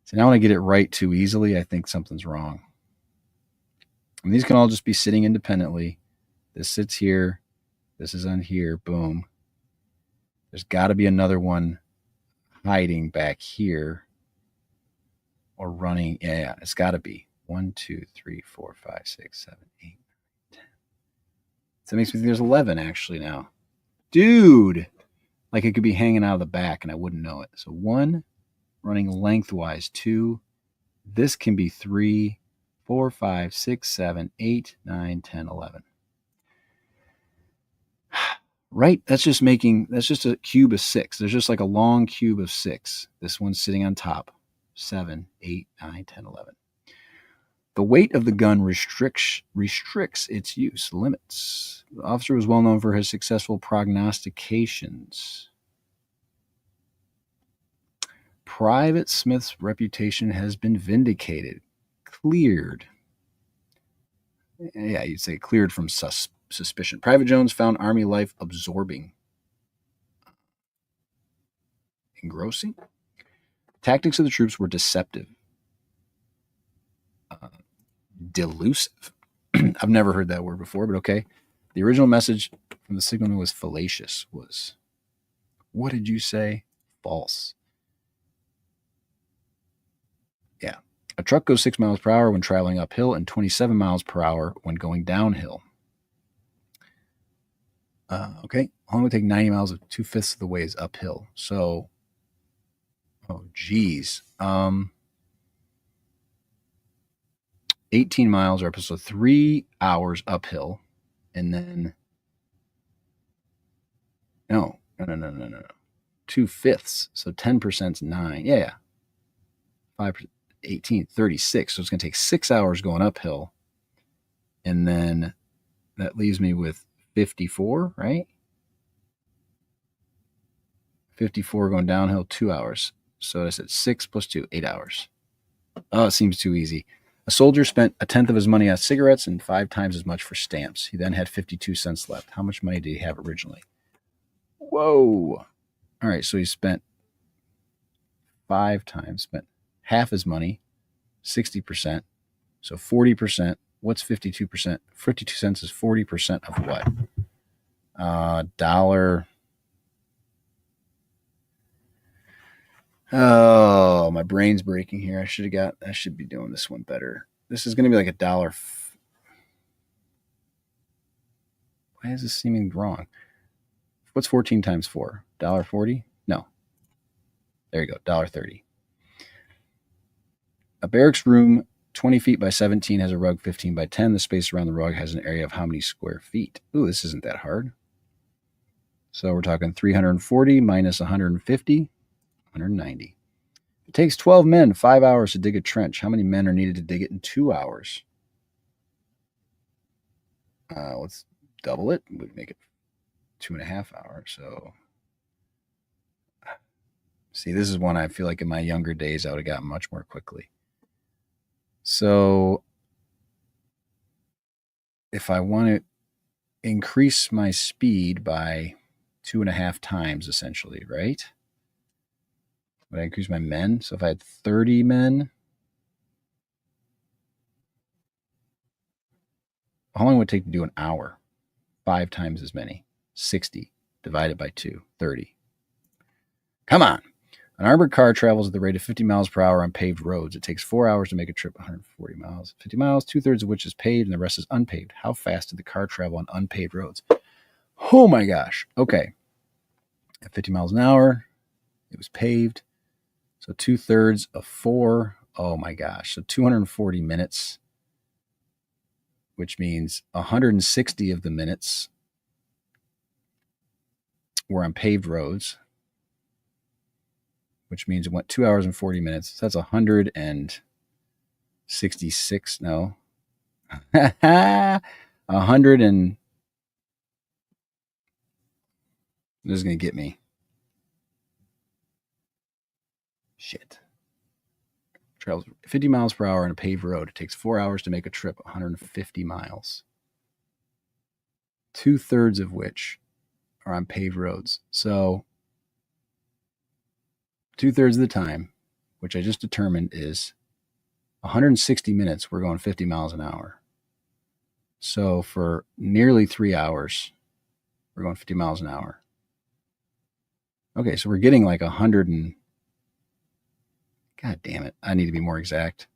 [SPEAKER 1] So now when I get it right too easily, I think something's wrong. And these can all just be sitting independently. This sits here. This is on here. Boom. There's got to be another one hiding back here or running. Yeah, it's got to be. 1, 2, 3, 4, 5, 6, 7, 8, 10. So that makes me think there's 11 actually now. Dude! Like it could be hanging out of the back and I wouldn't know it. So 1, running lengthwise. 2, this can be 3, 4, 5, 6, 7, 8, 9, 10, 11. Right? That's just a cube of 6. There's just like a long cube of 6. This one's sitting on top. 7, 8, 9, 10, 11. The weight of the gun restricts its use. Limits. The officer was well known for his successful prognostications. Private Smith's reputation has been vindicated. Cleared. Yeah, you'd say cleared from suspicion. Private Jones found Army life absorbing. Engrossing. Tactics of the troops were deceptive. Delusive. I've never heard that word before, but okay. The original message from the signalman was fallacious. What did you say? False. Yeah. A truck goes 6 miles per hour when traveling uphill and 27 miles per hour when going downhill. Okay. How long would it take 90 miles of 2/5 of the way is uphill? So, oh, geez. 18 miles or uphill, so 3 hours uphill. And then, no. 2/5. So 10% is 9. Yeah. 5%, 18, 36. So it's going to take 6 hours going uphill. And then that leaves me with 54, right? 54 going downhill, 2 hours. So I said 6 plus 2, 8 hours. Oh, it seems too easy. A soldier spent 1/10 of his money on cigarettes and 5 times as much for stamps. He then had 52 cents left. How much money did he have originally? Whoa. All right, so he spent 5 times, spent half his money, 60%. So 40%. What's 52%? 52 cents is 40% of what? Dollar. Oh, my brain's breaking here. I should be doing this one better. This is going to be like $1. Why is this seeming wrong? What's 14 times 4? $1.40? No. There you go. $1.30. A barracks room 20 feet by 17 has a rug 15 by 10. The space around the rug has an area of how many square feet? Ooh, this isn't that hard. So we're talking 340 minus 150, 190. It takes 12 men 5 hours to dig a trench. How many men are needed to dig it in 2 hours? Let's double it. We'd make it 2.5 hours. So, see, this is one I feel like in my younger days I would have gotten much more quickly. So, if I want to increase my speed by 2.5 times, essentially, right? Would I increase my men? So if I had 30 men, how long would it take to do an hour? 5 times as many. 60 divided by 2, 30. Come on. An armored car travels at the rate of 50 miles per hour on paved roads. It takes 4 hours to make a trip 140 miles. 50 miles, 2/3 of which is paved and the rest is unpaved. How fast did the car travel on unpaved roads? Oh my gosh. Okay. At 50 miles an hour, it was paved. So 2/3 of 4. Oh my gosh. So 240 minutes, which means 160 of the minutes were on paved roads, which means it went 2 hours and 40 minutes. So that's 166. No. 100 and this is going to get me. Shit. Travels 50 miles per hour on a paved road. It takes 4 hours to make a trip 150 miles. 2/3 of which are on paved roads. So 2/3 of the time, which I just determined is 160 minutes, we're going 50 miles an hour. So for nearly 3 hours, we're going 50 miles an hour. Okay, so we're getting like 100 and... God damn it. I need to be more exact.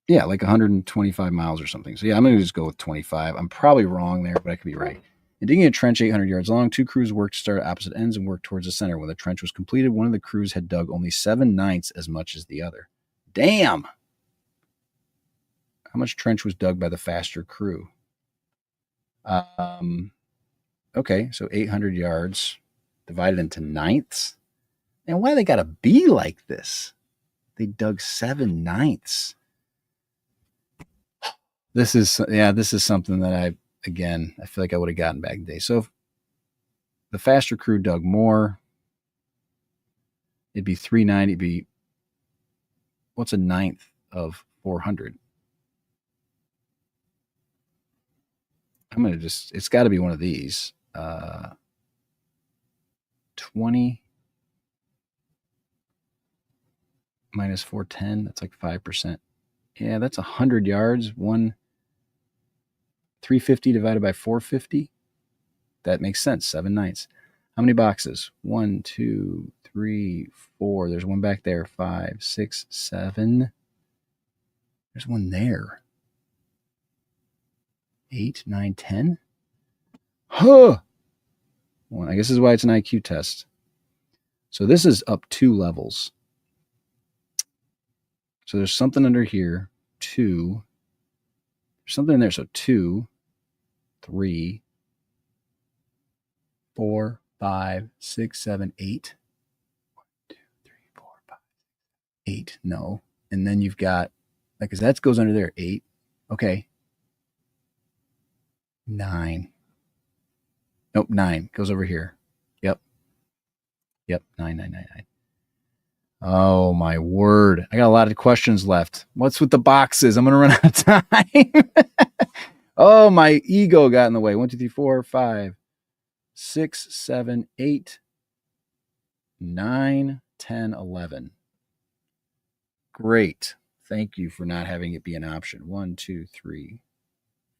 [SPEAKER 1] Yeah, like 125 miles or something. So yeah, I'm going to just go with 25. I'm probably wrong there, but I could be right. In digging a trench 800 yards long, 2 crews worked to start at opposite ends and worked towards the center. When the trench was completed, one of the crews had dug only 7/9 as much as the other. Damn! How much trench was dug by the faster crew? Okay, so 800 yards divided into ninths. And why they got to be like this? They dug 7/9. This is something that I feel like I would have gotten back in the day. So if the faster crew dug more, it'd be 390. It'd be, what's a ninth of 400? I'm going to just, it's got to be one of these. 20 minus 410, that's like 5%. Yeah, that's 100 yards. 350 divided by 450. That makes sense. 7/9. How many boxes? 1, 2, 3, 4. There's one back there. 5, 6, 7. There's one there. 8, 9, 10. Huh. Well, I guess this is why it's an IQ test. So this is up 2 levels. So there's something under here. 2. There's something in there. So 2, 3, 4, 5, 6, 7, 8. 1, 2, 3, 4, 5, 8. No. And then you've got, like, because that goes under there. 8. Okay. 9. Nope, 9 goes over here. Yep. 9, 9, 9, 9. Oh my word. I got a lot of questions left. What's with the boxes? I'm going to run out of time. Oh, my ego got in the way. 1, 2, 3, 4, 5, 6, 7, 8, 9, 10, 11. Great. Thank you for not having it be an option. 1, 2, 3,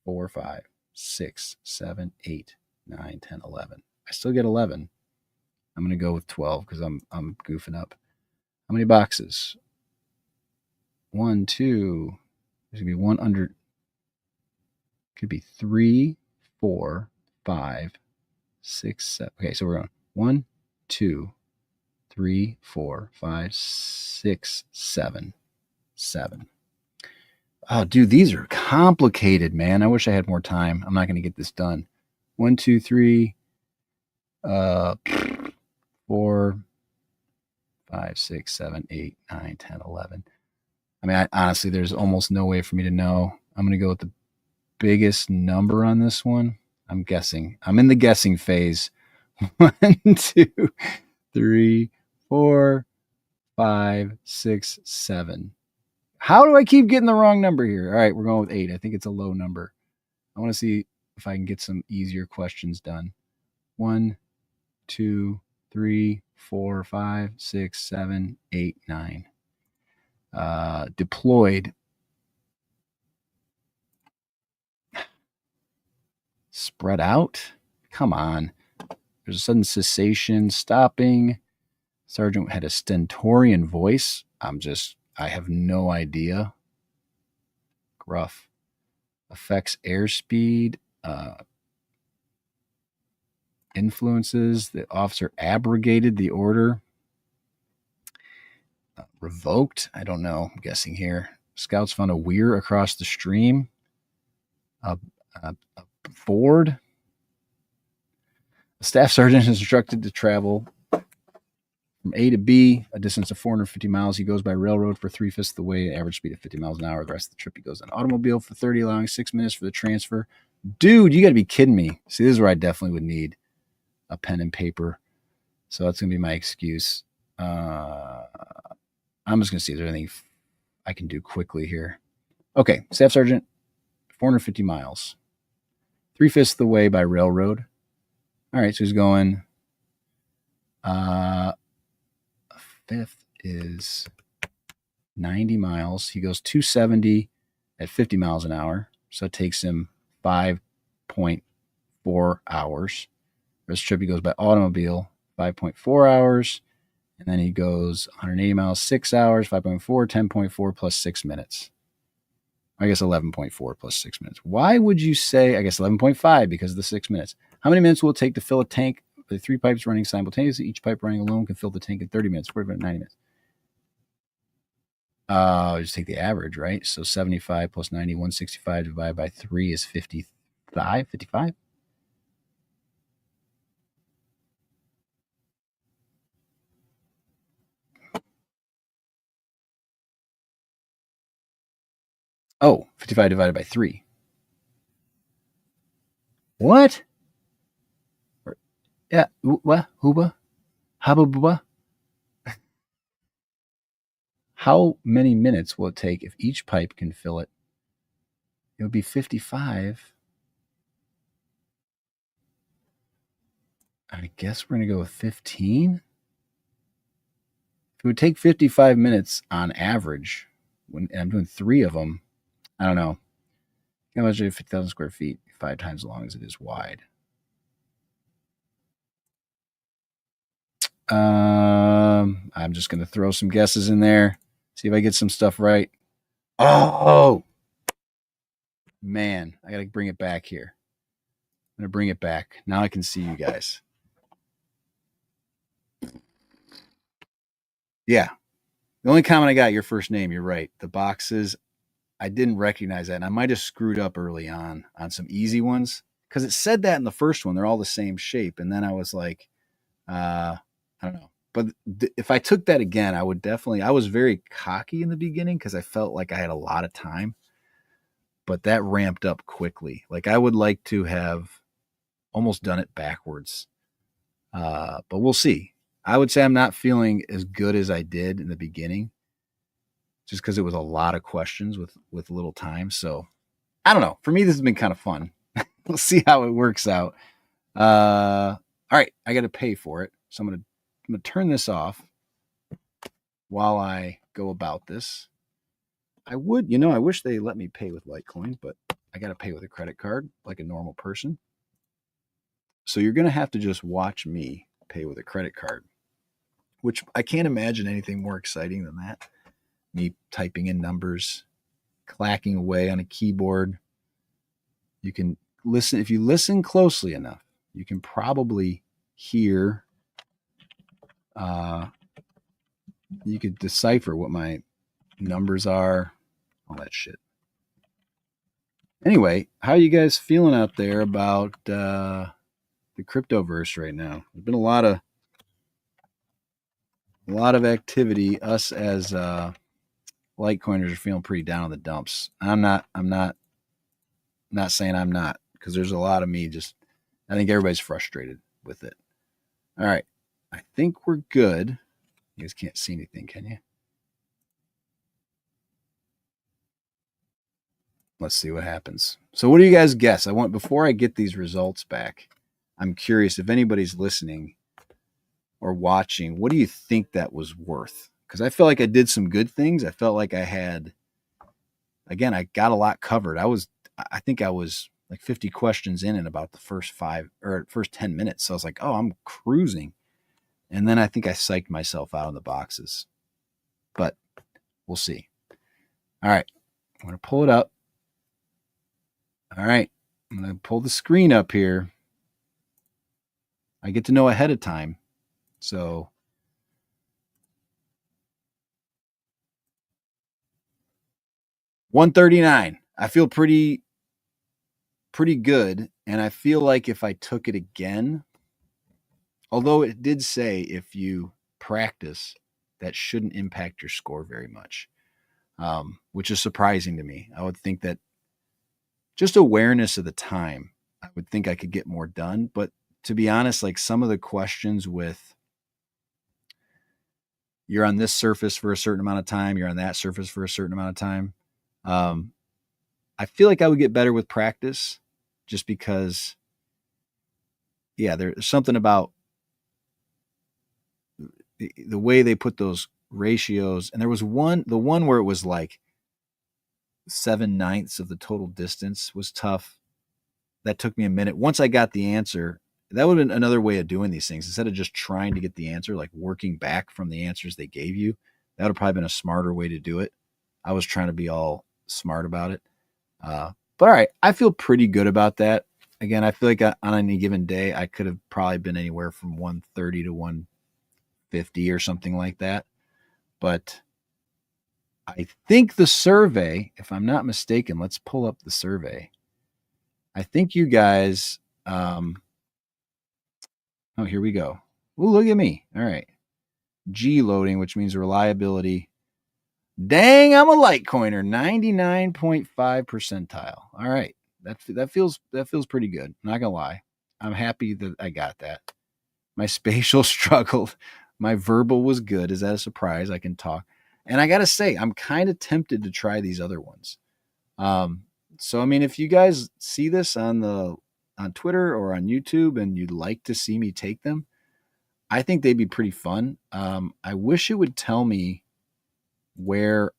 [SPEAKER 1] 4, 5, 6, 7, 8, 9, 10, 11. I still get 11. I'm going to go with 12 because I'm goofing up. How many boxes? 1, 2. There's going to be one under. Could be 3, 4, 5, 6, 7. Okay, so we're going 1, 2, 3, 4, 5, 6, 7. 7. Oh, dude, these are complicated, man. I wish I had more time. I'm not going to get this done. 1, 2, 3, 4, 5, 6, 7, 8, 9, 10, 11. I mean, honestly, there's almost no way for me to know. I'm going to go with the biggest number on this one. I'm guessing. I'm in the guessing phase. 1, 2, 3, 4, 5, 6, 7. How do I keep getting the wrong number here? All right, we're going with 8. I think it's a low number. I want to see if I can get some easier questions done. 1, 2, 3, 4, 5, 6, 7, 8, 9. Deployed. Spread out. Come on. There's a sudden cessation, stopping. Sergeant had a stentorian voice. I have no idea. Gruff. Affects airspeed. Influences. The officer abrogated the order. Revoked. I don't know. I'm guessing here. Scouts found a weir across the stream. A ford. A staff sergeant is instructed to travel from A to B, a distance of 450 miles. He goes by railroad for 3/5 of the way, average speed of 50 miles an hour. The rest of the trip he goes on automobile for 30, allowing 6 minutes for the transfer. Dude, you got to be kidding me. See, this is where I definitely would need a pen and paper. So that's going to be my excuse. I'm just going to see if there's anything I can do quickly here. Okay, Staff Sergeant, 450 miles. 3/5 of the way by railroad. All right, so he's going. Fifth is 90 miles. He goes 270 at 50 miles an hour. So it takes him 5.4 hours. This trip he goes by automobile, 5.4 hours. And then he goes 180 miles, 6 hours, 5.4, 10.4 plus 6 minutes. I guess 11.4 plus 6 minutes. Why would you say, I guess 11.5 because of the 6 minutes? How many minutes will it take to fill a tank? The 3 pipes running simultaneously. Each pipe running alone can fill the tank in 30 minutes. What about 90 minutes? Just take the average, right? So 75 plus 90, 165 divided by 3 is 55. 55? Oh, 55 divided by 3. What? Yeah, what? Huba? Hababuba? How many minutes will it take if each pipe can fill it? It would be 55. I guess we're going to go with 15. It would take 55 minutes on average. When I'm doing 3 of them, I don't know. How much is 50,000 square feet? 5 times as long as it is wide. I'm just going to throw some guesses in there. See if I get some stuff right. Oh, man. I got to bring it back here. I'm going to bring it back. Now I can see you guys. Yeah. The only comment I got, your first name, you're right. The boxes, I didn't recognize that. And I might have screwed up early on some easy ones because it said that in the first one. They're all the same shape. And then I was like, I don't know. But if I took that again, I would definitely, I was very cocky in the beginning because I felt like I had a lot of time. But that ramped up quickly. Like I would like to have almost done it backwards. But we'll see. I would say I'm not feeling as good as I did in the beginning just because it was a lot of questions with little time. So I don't know. For me, this has been kind of fun. We'll see how it works out. All right. I got to pay for it. So I'm going to turn this off while I go about this. I would, I wish they let me pay with Litecoin, but I got to pay with a credit card like a normal person. So you're going to have to just watch me pay with a credit card, which I can't imagine anything more exciting than that. Me typing in numbers, clacking away on a keyboard. You can listen, if you listen closely enough, you can probably hear, you could decipher what my numbers are, all that shit. Anyway, how are you guys feeling out there about the cryptoverse right now? There's been a lot of activity. Us as Litecoiners are feeling pretty down in the dumps. I'm not saying I'm not, because there's a lot of me I think everybody's frustrated with it. All right. I think we're good. You guys can't see anything, can you? Let's see what happens. So what do you guys guess? Before I get these results back, I'm curious if anybody's listening or watching, what do you think that was worth? Because I feel like I did some good things. I felt like I got a lot covered. I think I was like 50 questions in about the first 10 minutes. So I was like, oh, I'm cruising. And then I think I psyched myself out on the boxes. But we'll see. All right. I'm going to pull it up. All right. I'm going to pull the screen up here. I get to know ahead of time. So 139. I feel pretty good. And I feel like if I took it again, although it did say if you practice, that shouldn't impact your score very much, which is surprising to me. I would think that just awareness of the time, I would think I could get more done. But to be honest, like some of the questions with you're on this surface for a certain amount of time, you're on that surface for a certain amount of time. I feel like I would get better with practice just because, yeah, there's something about the way they put those ratios. And there was the one where it was like 7/9 of the total distance was tough. That took me a minute. Once I got the answer, that would have been another way of doing these things. Instead of just trying to get the answer, like working back from the answers they gave you, that would have probably been a smarter way to do it. I was trying to be all smart about it. But all right, I feel pretty good about that. Again, I feel like on any given day, I could have probably been anywhere from 130 to 150 or something like that. But I think the survey, if I'm not mistaken, let's pull up the survey. I think you guys, oh, here we go. Oh, look at me. All right. G loading, which means reliability. Dang, I'm a Litecoiner, 99.5 percentile. All right. That feels pretty good. Not gonna lie. I'm happy that I got that. My spatial struggled. My verbal was good. Is that a surprise? I can talk. And I gotta say, I'm kind of tempted to try these other ones. So I mean, if you guys see this on Twitter or on YouTube and you'd like to see me take them, I think they'd be pretty fun. I wish it would tell me where,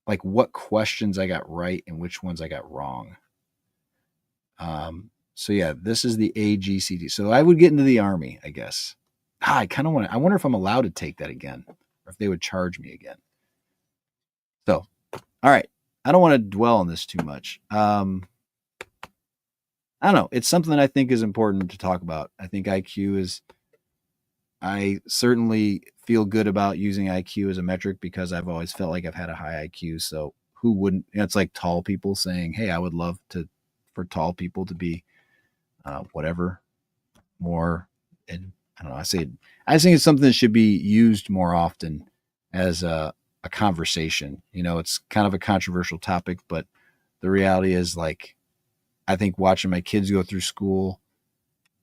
[SPEAKER 1] like, what questions I got right and which ones I got wrong. So yeah, this is the AGCT. So I would get into the Army, I guess. I kind of I wonder if I'm allowed to take that again or if they would charge me again. So, all right. I don't want to dwell on this too much. I don't know. It's something that I think is important to talk about. I think I certainly feel good about using IQ as a metric because I've always felt like I've had a high IQ. So who wouldn't? It's like tall people saying, "Hey, I would love for tall people to be whatever more." And I don't know. I think it's something that should be used more often as a conversation. It's kind of a controversial topic, but the reality is, like, I think watching my kids go through school,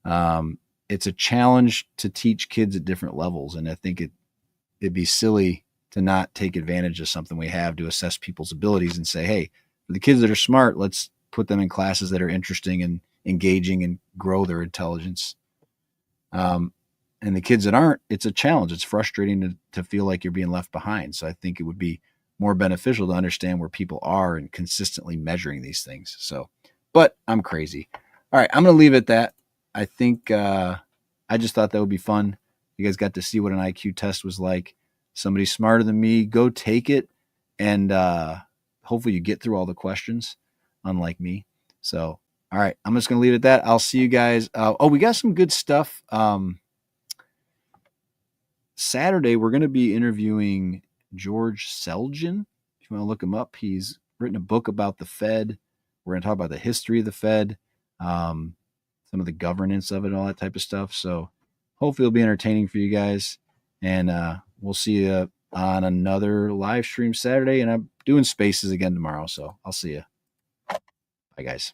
[SPEAKER 1] it's a challenge to teach kids at different levels. And I think it'd be silly to not take advantage of something we have to assess people's abilities and say, hey, for the kids that are smart, let's put them in classes that are interesting and engaging and grow their intelligence. And the kids that aren't, it's a challenge. It's frustrating to feel like you're being left behind. So I think it would be more beneficial to understand where people are and consistently measuring these things. So, but I'm crazy. All right, I'm going to leave it at that. I think I just thought that would be fun. You guys got to see what an IQ test was like. Somebody smarter than me, go take it. And hopefully you get through all the questions, unlike me. So, all right, I'm just going to leave it at that. I'll see you guys. We got some good stuff. Saturday, we're going to be interviewing George Selgin. If you want to look him up, he's written a book about the Fed. We're going to talk about the history of the Fed, some of the governance of it, all that type of stuff. So hopefully it'll be entertaining for you guys. And we'll see you on another live stream Saturday. And I'm doing spaces again tomorrow. So I'll see you. Bye, guys.